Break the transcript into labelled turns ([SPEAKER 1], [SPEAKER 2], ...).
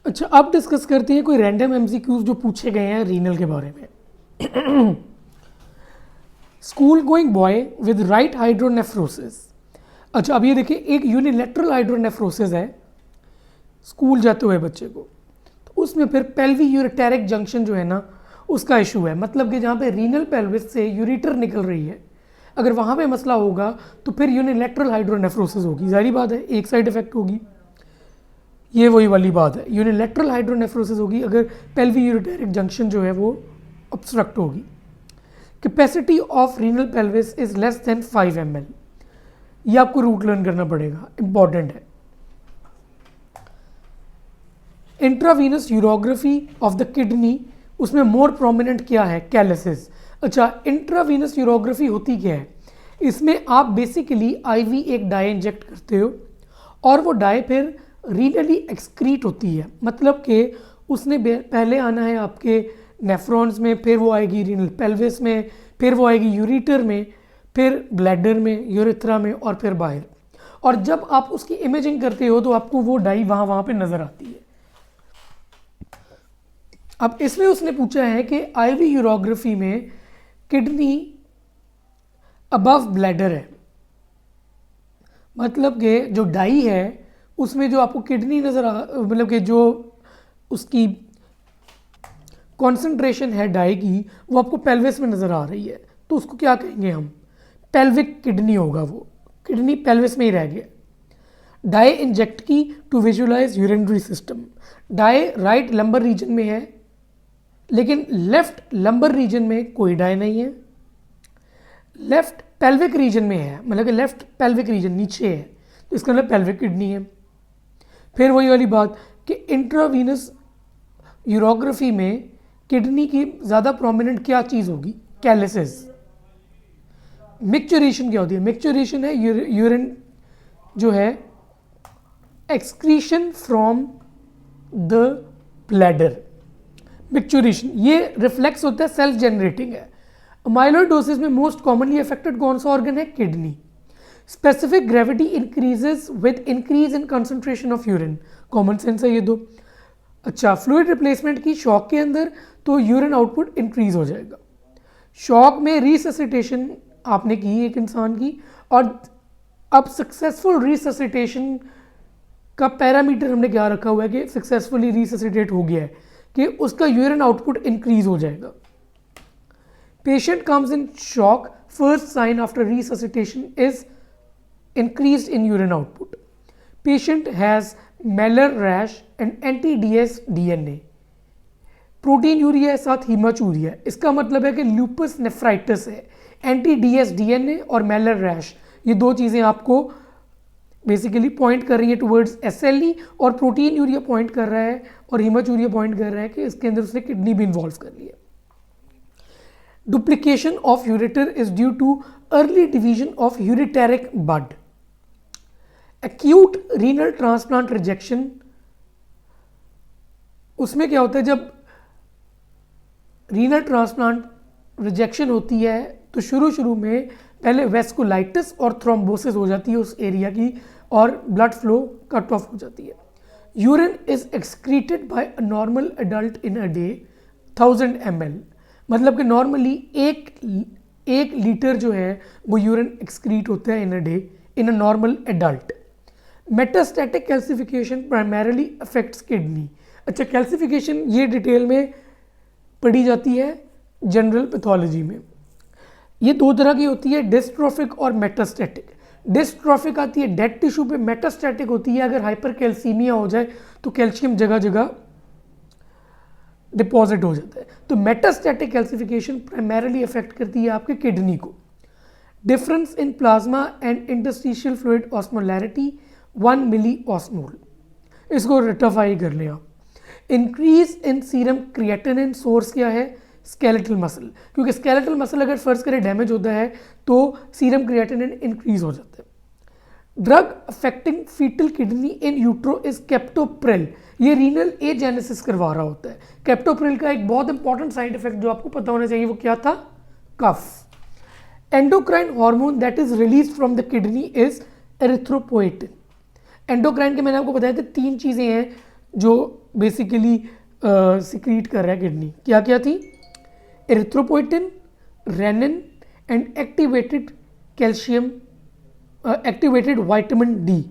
[SPEAKER 1] अच्छा, अब डिस्कस करते हैं कोई रैंडम एमसीक्यूज जो पूछे गए हैं रीनल के बारे में। School going boy with right hydronephrosis. अच्छा, अब ये देखिए, एक यूनिलेटरल हाइड्रोनेफ्रोसिस है स्कूल जाते हुए बच्चे को, तो उसमें फिर पेल्वी यूरेटेरिक जंक्शन जो है ना, उसका इशू है। मतलब कि जहाँ पे रीनल पेल्विस से यूरिटर निकल रही है, अगर वहाँ पे मसला होगा तो फिर यूनिलेटरल हाइड्रोनेफ्रोसिस होगी। जारी बात है, एक साइड इफेक्ट होगी। ये वही वाली बात है, यूनिलेटरल हाइड्रोनेफ्रोसिस होगी अगर पेल्वी यूरेटेरिक जंक्शन जो है वो ऑब्स्ट्रक्ट होगी। Capacity of renal pelvis is less than 5 ml। ये आपको रूट लर्न करना पड़ेगा, इंपॉर्टेंट है। Intravenous urography of the kidney, उसमें मोर प्रोमिनेंट क्या है? कैलिसिस। अच्छा, इंट्रावीनस यूरोग्राफी होती क्या है? इसमें आप बेसिकली आईवी एक डाई इंजेक्ट करते हो और वो डाई फिर रीनली एक्सक्रीट होती है। मतलब कि उसने पहले आना है आपके नेफ्रॉन्स में, फिर वो आएगी रीनल पेल्विस में, फिर वो आएगी यूरिटर में, फिर ब्लैडर में, यूरेथ्रा में, और फिर बाहर। और जब आप उसकी इमेजिंग करते हो तो आपको वो डाई वहाँ पे नज़र आती है। अब इसमें उसने पूछा है कि आईवी यूरोग्राफी में किडनी अबव ब्लैडर है, मतलब कि जो डाई है उसमें जो आपको किडनी नज़र मतलब कि जो उसकी कॉन्सेंट्रेशन है डाई की, वो आपको पेल्विस में नज़र आ रही है, तो उसको क्या कहेंगे हम? पेल्विक किडनी होगा। वो किडनी पेल्विस में ही रह गया। डाई इंजेक्ट की to visualise urinary system. Dye right lumbar region में है, लेकिन लेफ्ट लंबर रीजन में कोई डाई नहीं है। लेफ्ट पेल्विक रीजन में है, मतलब कि लेफ्ट पेल्विक रीजन नीचे है, तो इसका मतलब पेल्विक किडनी है। फिर वही वाली बात कि इंट्रावीनस यूरोग्राफी में किडनी की ज़्यादा प्रोमिनेंट क्या चीज़ होगी? कैलिसिस। मिक्चुरेशन क्या होती है? मिक्चुरेशन है यूरिन जो है excretion from the bladder. Micturition ये रिफ्लेक्स होता है, सेल्फ जनरेटिंग है। माइलोइडोसिस में मोस्ट कॉमनली अफेक्टेड कौन सा ऑर्गन है? Kidney. Specific gravity increases with increase in concentration of urine. Common sense है ये दो। अच्छा, फ्लूइड रिप्लेसमेंट की शॉक के अंदर तो यूरिन आउटपुट इंक्रीज हो जाएगा। शॉक में रिससिटेशन आपने की एक इंसान की, और अब सक्सेसफुल रिससिटेशन का पैरामीटर हमने क्या रखा हुआ है कि सक्सेसफुली रिससिटेट हो गया है, कि उसका यूरिन आउटपुट इंक्रीज हो जाएगा। Patient comes in shock, first sign after resuscitation is increased in urine output. Patient has Meller rash and anti-DS DNA. Protein urea है साथ हीमाचूरिया है। इसका मतलब है कि लूपस नेफ्राइटिस है। एंटी-DS DNA और मेलर रैश, ये दो चीज़ें आपको बेसिकली पॉइंट कर रही है टुवर्ड्स SLE, और प्रोटीन यूरिया पॉइंट कर रहा है और हीमाचूरिया पॉइंट कर रहा है कि इसके अंदर उसने किडनी भी इन्वॉल्व कर लिया। Duplication of ureter is due to early division of ureteric bud. Acute renal transplant rejection, उसमें क्या होता है जब रीनल ट्रांसप्लांट रिजेक्शन होती है तो शुरू में पहले वेस्कुलाइटिस और थ्रोम्बोसिस हो जाती है उस एरिया की, और ब्लड फ्लो कट ऑफ हो जाती है। Urine is excreted by a normal adult in a day 1000 ml। मतलब कि नॉर्मली एक लीटर जो है वो यूरिन एक्सक्रीट होता है in a day in a normal adult. Metastatic calcification primarily affects kidney. अच्छा, कैल्सिफिकेशन ये डिटेल में पढ़ी जाती है जनरल पैथोलॉजी में। ये दो तरह की होती है, डिस्ट्रोफिक और मेटास्टैटिक। डिस्ट्रोफिक आती है डेड टिश्यू पे, मेटास्टैटिक होती है अगर हाइपरकैल्सीमिया हो जाए तो कैल्शियम जगह जगह डिपॉजिट हो जाता है। तो मेटास्टैटिक कैल्सिफिकेशन प्राइमरीली अफेक्ट करती है आपके किडनी को। Difference in plasma and interstitial fluid osmolarity 1 milli osmol, इसको रेक्टिफाई कर लें आप। Increase in serum creatinine, source क्या है? स्केलेटल मसल, क्योंकि स्केलेटल मसल अगर फर्ज करें डैमेज होता है तो सीरम क्रिएटिनिन इंक्रीज हो जाता है। Drug affecting foetal kidney in utero is captopril. ये रीनल एजेनेसिस करवा रहा होता है। कैप्टोप्रिल का एक बहुत इंपॉर्टेंट साइड इफेक्ट जो आपको पता होना चाहिए वो क्या था? कफ। Endocrine hormone that is release from the kidney is erythropoietin. Endocrine के मैंने आपको बताया था 3 चीज़ें हैं जो बेसिकली सिक्रीट कर रहा है किडनी, क्या क्या थी? Erythropoietin, renin and activated calcium, activated vitamin D.